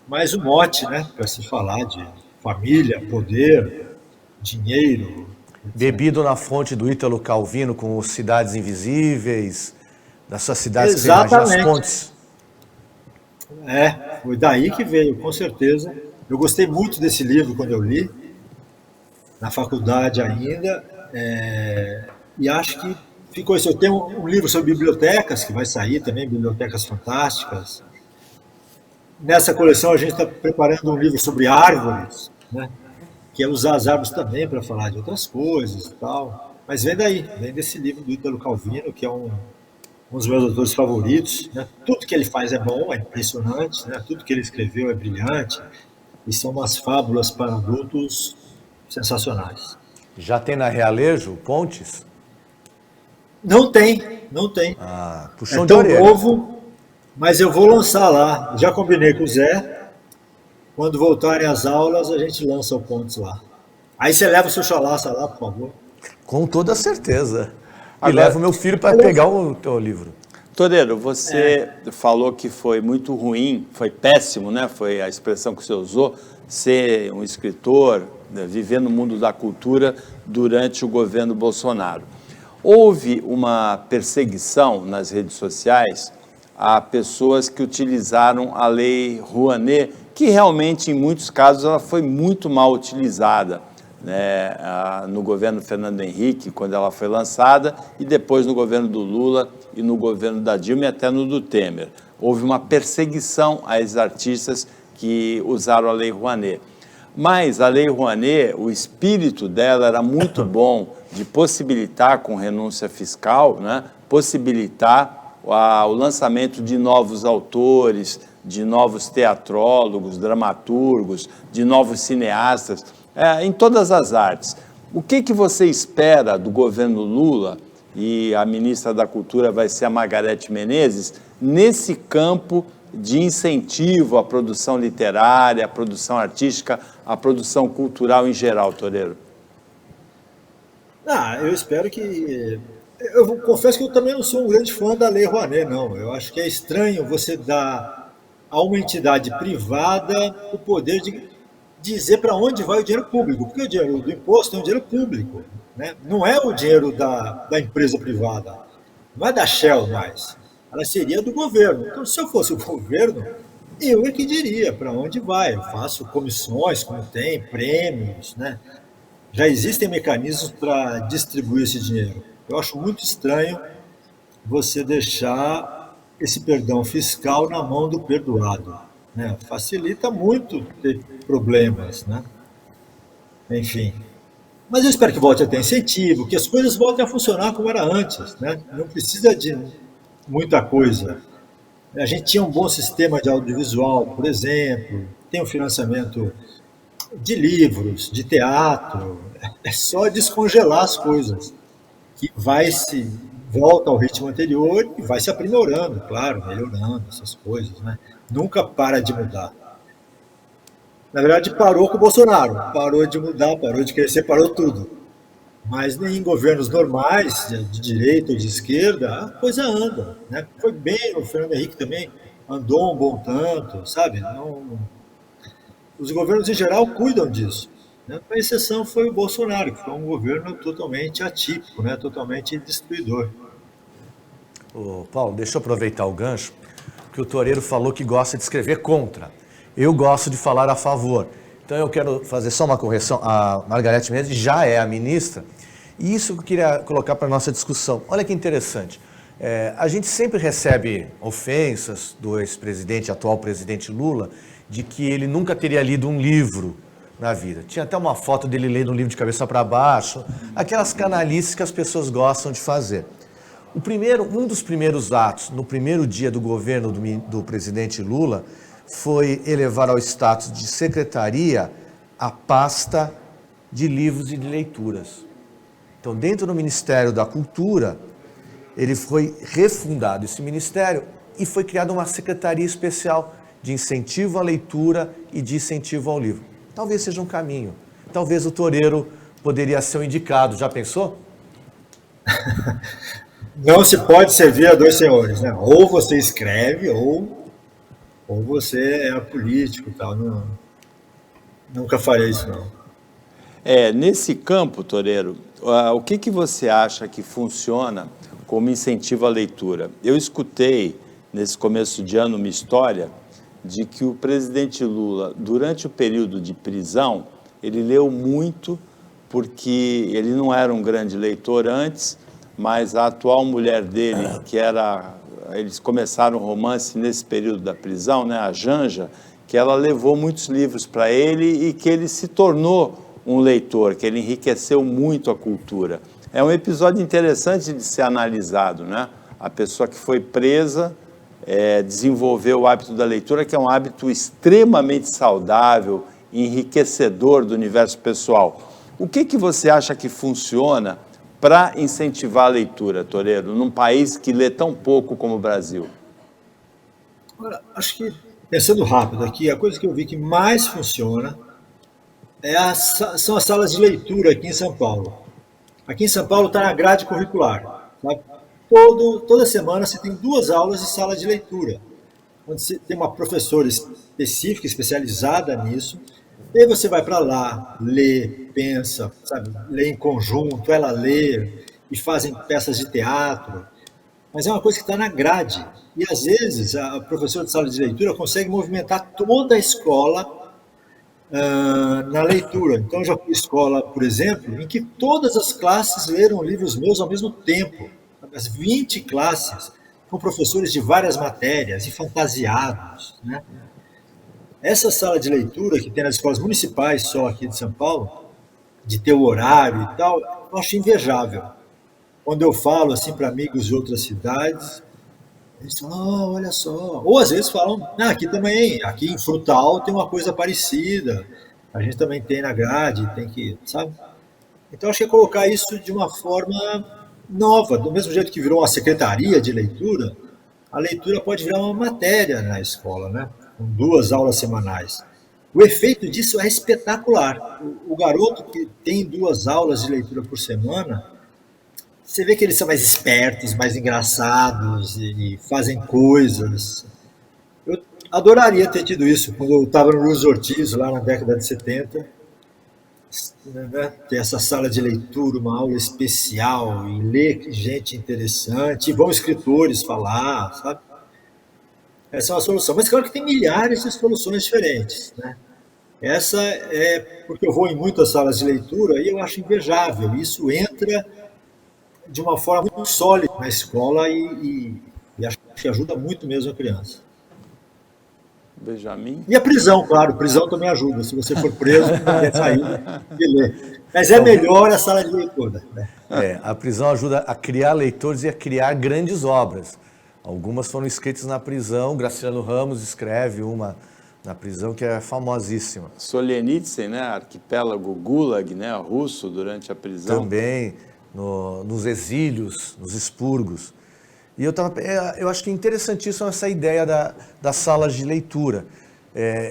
S2: mais um mote, né? Para se falar de família, poder, dinheiro, etc.
S3: Bebido na fonte do Ítalo Calvino com os Cidades Invisíveis, das suas cidades que você imagina, as
S2: Exatamente.
S3: pontes.
S2: Foi daí que veio, com certeza. Eu gostei muito desse livro quando eu li, na faculdade ainda, e acho que ficou isso. Eu tenho um livro sobre bibliotecas, que vai sair também, Bibliotecas Fantásticas. Nessa coleção a gente está preparando um livro sobre árvores, né? Que é usar as árvores também para falar de outras coisas e tal. Mas vem daí, vem desse livro do Ítalo Calvino, que é um dos meus autores favoritos. Né? Tudo que ele faz é bom, é impressionante, né? Tudo que ele escreveu é brilhante, e são umas fábulas para adultos sensacionais.
S3: Já tem na Realejo, Pontes?
S2: Não tem, não tem.
S3: Ah,
S2: É
S3: puxão de
S2: tão
S3: orelha.
S2: novo, mas eu vou lançar lá. Já combinei com o Zé. Quando voltarem as aulas, a gente lança o Pontes lá. Aí você leva o seu chalaça lá, por favor.
S3: Com toda certeza. E
S1: Agora-
S3: levo meu filho para pegar o teu livro.
S1: Toreiro, você falou que foi muito ruim, foi péssimo, né? Foi a expressão que você usou, ser um escritor, né, viver no mundo da cultura durante o governo Bolsonaro. Houve uma perseguição nas redes sociais a pessoas que utilizaram a Lei Rouanet, que realmente, em muitos casos, ela foi muito mal utilizada, né, no governo Fernando Henrique, quando ela foi lançada, e depois no governo do Lula e no governo da Dilma e até no do Temer. Houve uma perseguição a esses artistas que usaram a Lei Rouanet. Mas a Lei Rouanet, o espírito dela era muito bom de possibilitar, com renúncia fiscal, né, possibilitar o lançamento de novos autores, de novos teatrólogos, dramaturgos, de novos cineastas, em todas as artes. O que você espera do governo Lula, e a ministra da Cultura vai ser a Margareth Menezes, nesse campo de incentivo à produção literária, à produção artística, à produção cultural em geral, Toreiro?
S2: Eu espero que... Eu confesso que eu também não sou um grande fã da Lei Rouanet, não. Eu acho que é estranho você dar a uma entidade privada o poder de dizer para onde vai o dinheiro público, porque o dinheiro do imposto é um dinheiro público, né? Não é o dinheiro da empresa privada, não é da Shell mais, ela seria do governo. Então, se eu fosse o governo, eu é que diria para onde vai. Eu faço comissões, como tem, prêmios, né? Já existem mecanismos para distribuir esse dinheiro. Eu acho muito estranho você deixar esse perdão fiscal na mão do perdoado, né? Facilita muito ter problemas, né? Enfim. Mas eu espero que volte a ter incentivo, que as coisas voltem a funcionar como era antes, né? Não precisa de muita coisa. A gente tinha um bom sistema de audiovisual, por exemplo, tem o financiamento de livros, de teatro. É só descongelar as coisas, que volta ao ritmo anterior e vai se aprimorando, claro, melhorando essas coisas, né? Nunca para de mudar. Na verdade, parou com o Bolsonaro, parou de mudar, parou de crescer, parou tudo. Mas nem em governos normais, de direita ou de esquerda, a coisa anda, né? Foi bem, o Fernando Henrique também andou um bom tanto, sabe? Não, os governos em geral cuidam disso. Né? A exceção foi o Bolsonaro, que foi um governo totalmente atípico, né? Totalmente destruidor.
S3: Ô, Paulo, deixa eu aproveitar o gancho, que o Toreiro falou que gosta de escrever contra. Eu gosto de falar a favor. Então eu quero fazer só uma correção. A Margareth Menezes já é a ministra, e isso eu queria colocar para a nossa discussão. Olha que interessante. A gente sempre recebe ofensas do ex-presidente, atual presidente Lula, de que ele nunca teria lido um livro na vida. Tinha até uma foto dele lendo um livro de cabeça para baixo, aquelas canalices que as pessoas gostam de fazer. Um dos primeiros atos, no primeiro dia do governo do presidente Lula, foi elevar ao status de secretaria a pasta de livros e de leituras. Então, dentro do Ministério da Cultura, ele foi refundado esse ministério e foi criada uma secretaria especial de incentivo à leitura e de incentivo ao livro. Talvez seja um caminho talvez o Toreiro poderia ser o indicado. Já pensou?
S2: Não se pode servir a dois senhores, né? Ou você escreve, ou você é político e tal. Não, nunca farei isso, não.
S1: Nesse campo, Toreiro, o que você acha que funciona como incentivo à leitura? Eu escutei, nesse começo de ano, uma história de que o presidente Lula, durante o período de prisão, ele leu muito, porque ele não era um grande leitor antes, mas a atual mulher dele, eles começaram um romance nesse período da prisão, né, a Janja, que ela levou muitos livros para ele e que ele se tornou um leitor, que ele enriqueceu muito a cultura. É um episódio interessante de ser analisado, né? A pessoa que foi presa desenvolveu o hábito da leitura, que é um hábito extremamente saudável, enriquecedor do universo pessoal. O que você acha que funciona para incentivar a leitura, Toreiro, num país que lê tão pouco como o Brasil?
S2: Olha, acho que, pensando rápido aqui, a coisa que eu vi que mais funciona são as salas de leitura aqui em São Paulo. Aqui em São Paulo está na grade curricular. Tá? Toda semana você tem 2 aulas de sala de leitura, onde você tem uma professora específica, especializada nisso, e aí você vai para lá, lê, pensa, sabe, lê em conjunto, ela lê, e fazem peças de teatro, mas é uma coisa que está na grade. E às vezes a professora de sala de leitura consegue movimentar toda a escola na leitura. Então, eu já fui escola, por exemplo, em que todas as classes leram livros meus ao mesmo tempo. As 20 classes, com professores de várias matérias e fantasiados, né? Essa sala de leitura que tem nas escolas municipais só aqui de São Paulo, de ter o horário e tal, eu acho invejável. Quando eu falo assim para amigos de outras cidades, eles falam, olha só. Ou às vezes falam, aqui também, aqui em Frutal tem uma coisa parecida, a gente também tem na grade, tem que, sabe? Então, acho que é colocar isso de uma forma nova, do mesmo jeito que virou uma secretaria de leitura, a leitura pode virar uma matéria na escola, né? Com 2 aulas semanais. O efeito disso é espetacular. O garoto que tem 2 aulas de leitura por semana, você vê que eles são mais espertos, mais engraçados e fazem coisas. Eu adoraria ter tido isso quando eu estava no Luiz Ortiz, lá na década de 70, né? Ter essa sala de leitura, uma aula especial, e ler gente interessante, e vão escritores falar, sabe? Essa é uma solução. Mas claro que tem milhares de soluções diferentes, né? Essa é porque eu vou em muitas salas de leitura e eu acho invejável. Isso entra de uma forma muito sólida na escola e acho que ajuda muito mesmo a criança.
S1: Benjamin?
S2: E a prisão, claro, prisão também ajuda. Se você for preso, quer sair e ler. Mas é melhor a sala de leitura. Né?
S3: A prisão ajuda a criar leitores e a criar grandes obras. Algumas foram escritas na prisão. Graciliano Ramos escreve uma na prisão que é famosíssima.
S1: Solzhenitsyn, né? Arquipélago Gulag, né? Russo, durante a prisão.
S3: Também nos exílios, nos expurgos. E eu acho que é interessantíssima essa ideia das salas de leitura.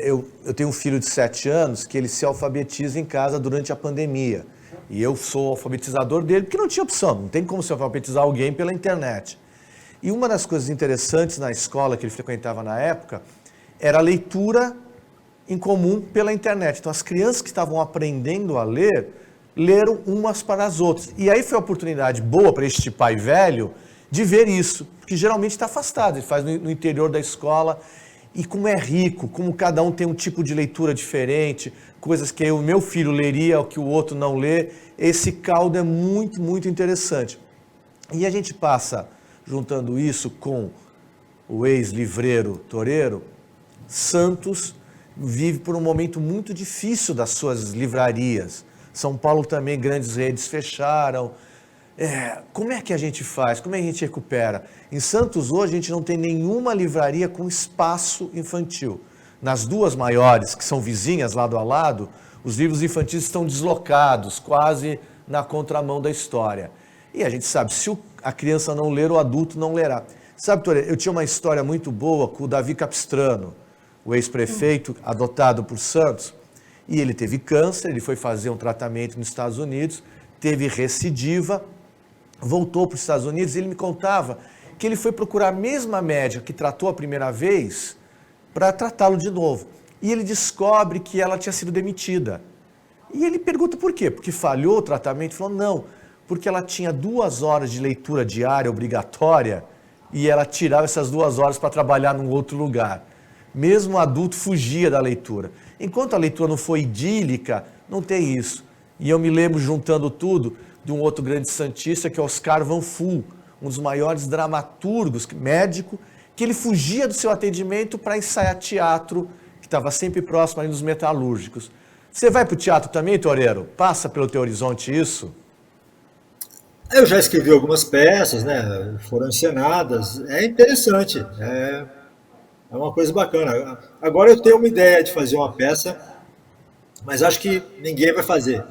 S3: Eu tenho um filho de 7 anos que ele se alfabetiza em casa durante a pandemia. E eu sou alfabetizador dele porque não tinha opção, não tem como se alfabetizar alguém pela internet. E uma das coisas interessantes na escola que ele frequentava na época era a leitura em comum pela internet. Então as crianças que estavam aprendendo a ler, leram umas para as outras. E aí foi a oportunidade boa para este pai velho de ver isso, porque geralmente está afastado, ele faz no interior da escola, e como é rico, como cada um tem um tipo de leitura diferente, coisas que o meu filho leria, o que o outro não lê, esse caldo é muito, muito interessante. E a gente passa, juntando isso com o ex-livreiro Toreiro, Santos vive por um momento muito difícil das suas livrarias. São Paulo também, grandes redes fecharam. Como é que a gente faz? Como é que a gente recupera? Em Santos hoje a gente não tem nenhuma livraria com espaço infantil. Nas 2 maiores, que são vizinhas lado a lado, os livros infantis estão deslocados, quase na contramão da história. E a gente sabe, se a criança não ler, o adulto não lerá. Sabe, Toreiro, eu tinha uma história muito boa com o Davi Capistrano, o ex-prefeito adotado por Santos, E ele teve câncer, ele foi fazer um tratamento nos Estados Unidos, teve recidiva, voltou para os Estados Unidos e ele me contava que ele foi procurar a mesma médica que tratou a primeira vez para tratá-lo de novo. E ele descobre que ela tinha sido demitida. E ele pergunta por quê? Porque falhou o tratamento? Ele falou, não, porque ela tinha 2 horas de leitura diária obrigatória e ela tirava essas 2 horas para trabalhar num outro lugar. Mesmo o adulto fugia da leitura. Enquanto a leitura não foi idílica, não tem isso. E eu me lembro, juntando tudo, de um outro grande santista, que é Oscar Van Full, um dos maiores dramaturgos, médico, que ele fugia do seu atendimento para ensaiar teatro, que estava sempre próximo ali dos metalúrgicos. Você vai para o teatro também, Toreiro? Passa pelo teu horizonte isso?
S2: Eu já escrevi algumas peças, né? Foram encenadas. É interessante. É uma coisa bacana. Agora eu tenho uma ideia de fazer uma peça, mas acho que ninguém vai fazer.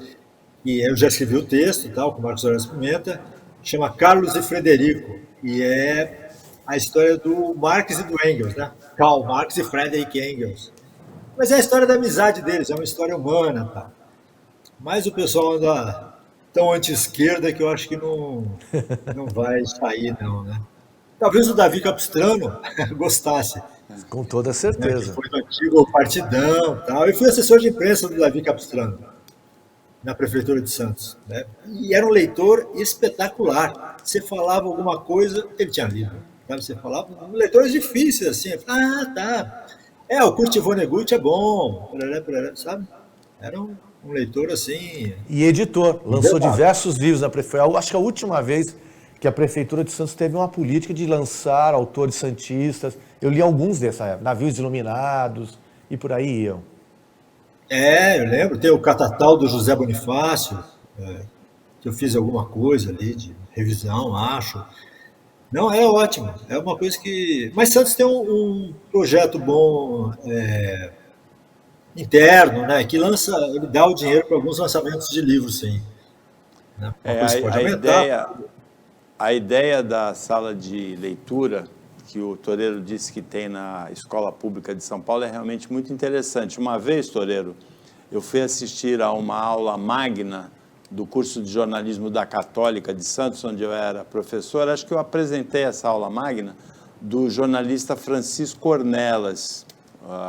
S2: E eu já escrevi o texto, tal, com o Marcos Aurélio Pimenta, chama Carlos e Frederico, e é a história do Marx e do Engels, né? Karl Marx e Friedrich Engels. Mas é a história da amizade deles, é uma história humana, tá? Mas o pessoal anda tão anti-esquerda que eu acho que não vai sair, não, né? Talvez o Davi Capistrano gostasse.
S3: Com toda
S2: Né,
S3: certeza.
S2: que foi do antigo Partidão e tal. Eu fui assessor de imprensa do Davi Capistrano, na Prefeitura de Santos. Né? E era um leitor espetacular. Você falava alguma coisa, ele tinha lido. Sabe? Você falava, leitores difíceis, assim. Tá. O Kurt Vonnegut é bom, sabe? Era um leitor assim...
S3: E editor, lançou diversos livros na Prefeitura. Acho que a última vez que a Prefeitura de Santos teve uma política de lançar autores santistas. Eu li alguns dessa época, Navios Iluminados e por aí iam.
S2: Eu lembro. Tem o Catatal do José Bonifácio, que eu fiz alguma coisa ali de revisão, acho. Não, é ótimo. É uma coisa que... Mas Santos tem um projeto bom interno, né? Que ele dá o dinheiro para alguns lançamentos de livros, sim. Né? Uma coisa que pode aumentar.
S1: A ideia da sala de leitura que o Toreiro disse que tem na Escola Pública de São Paulo é realmente muito interessante. Uma vez, Toreiro, eu fui assistir a uma aula magna do curso de jornalismo da Católica de Santos, onde eu era professor. Acho que eu apresentei essa aula magna do jornalista Francisco Ornelas.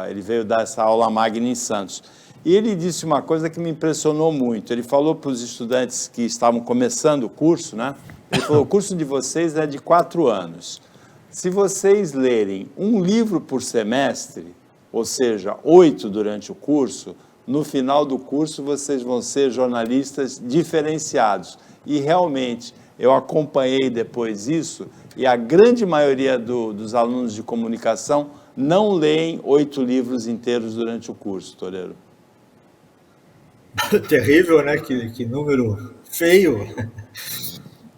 S1: Ele veio dar essa aula magna em Santos. E ele disse uma coisa que me impressionou muito. Ele falou para os estudantes que estavam começando o curso, né? Ele falou, o curso de vocês é de 4 anos. Se vocês lerem um livro por semestre, ou seja, 8 durante o curso, no final do curso vocês vão ser jornalistas diferenciados. E realmente, eu acompanhei depois isso, e a grande maioria dos alunos de comunicação não leem 8 livros inteiros durante o curso, Toreiro.
S2: Terrível, né? Que número feio.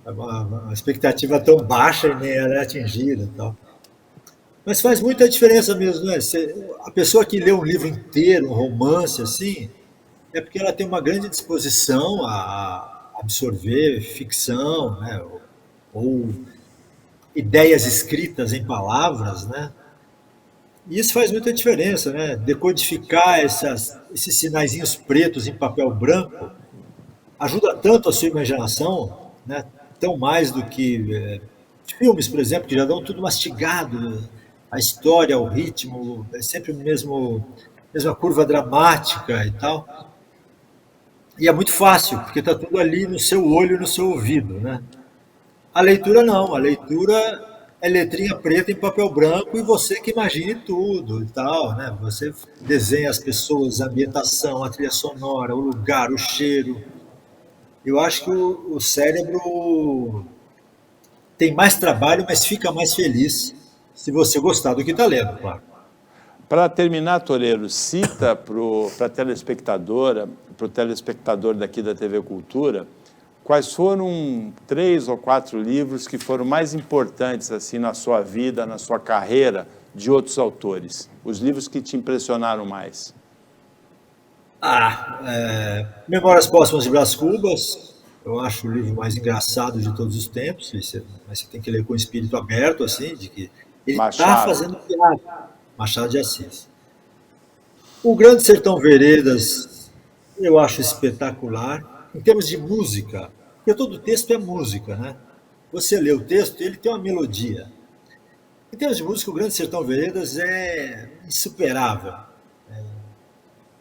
S2: Uma expectativa tão baixa e nem era atingida e tal. Mas faz muita diferença mesmo, né? A pessoa que lê um livro inteiro, um romance, assim, é porque ela tem uma grande disposição a absorver ficção, né? Ou ideias escritas em palavras, né? E isso faz muita diferença, né? Decodificar esses sinaizinhos pretos em papel branco ajuda tanto a sua imaginação, né? Tão mais do que filmes, por exemplo, que já dão tudo mastigado, a história, o ritmo, é sempre a mesma curva dramática e tal. E é muito fácil, porque está tudo ali no seu olho, no seu ouvido, né? A leitura não, a leitura é letrinha preta em papel branco e você que imagine tudo e tal, né? Você desenha as pessoas, a ambientação, a trilha sonora, o lugar, o cheiro. Eu acho que o cérebro tem mais trabalho, mas fica mais feliz se você gostar do que está lendo, claro.
S1: Para terminar, Toreiro, cita para a telespectadora, para o telespectador daqui da TV Cultura, quais foram 3 ou 4 livros que foram mais importantes assim na sua vida, na sua carreira, de outros autores? Os livros que te impressionaram mais?
S2: Memórias Póstumas de Brás Cubas, eu acho o livro mais engraçado de todos os tempos, mas você tem que ler com o espírito aberto, assim, de que ele está fazendo piada. Machado de Assis. O Grande Sertão Veredas eu acho espetacular. Em termos de música, porque todo texto é música, né? Você lê o texto, ele tem uma melodia. Em termos de música, o Grande Sertão Veredas é insuperável,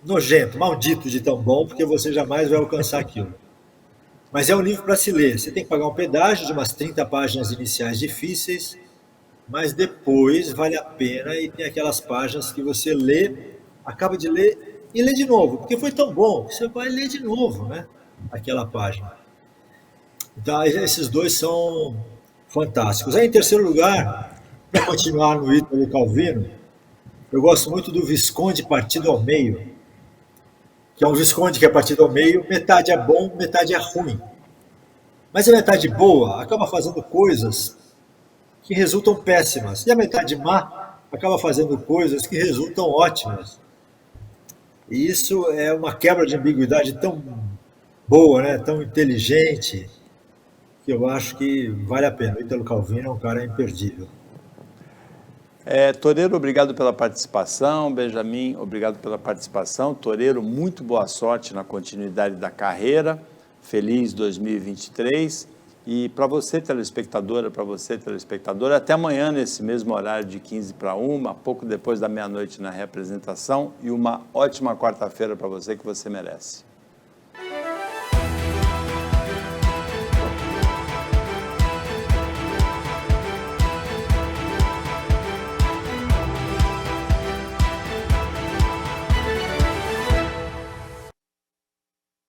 S2: nojento, maldito de tão bom, porque você jamais vai alcançar aquilo. Mas é um livro para se ler. Você tem que pagar um pedágio de umas 30 páginas iniciais difíceis, mas depois vale a pena e tem aquelas páginas que você lê, acaba de ler e lê de novo, porque foi tão bom que você vai ler de novo, né? Aquela página. Então, esses dois são fantásticos. Aí, em terceiro lugar, para continuar no Ítalo Calvino, eu gosto muito do Visconde Partido ao Meio, que é um Visconde que é partido ao meio, metade é bom, metade é ruim. Mas a metade boa acaba fazendo coisas que resultam péssimas, e a metade má acaba fazendo coisas que resultam ótimas. E isso é uma quebra de ambiguidade tão boa, né? Tão inteligente, que eu acho que vale a pena. O Ítalo Calvino é um cara imperdível.
S1: Toreiro, obrigado pela participação. Benjamin, obrigado pela participação. Toreiro, muito boa sorte na continuidade da carreira. Feliz 2023. E para você, telespectadora, até amanhã, nesse mesmo horário de 12:45, pouco depois da meia-noite na reapresentação. E uma ótima quarta-feira para você, que você merece.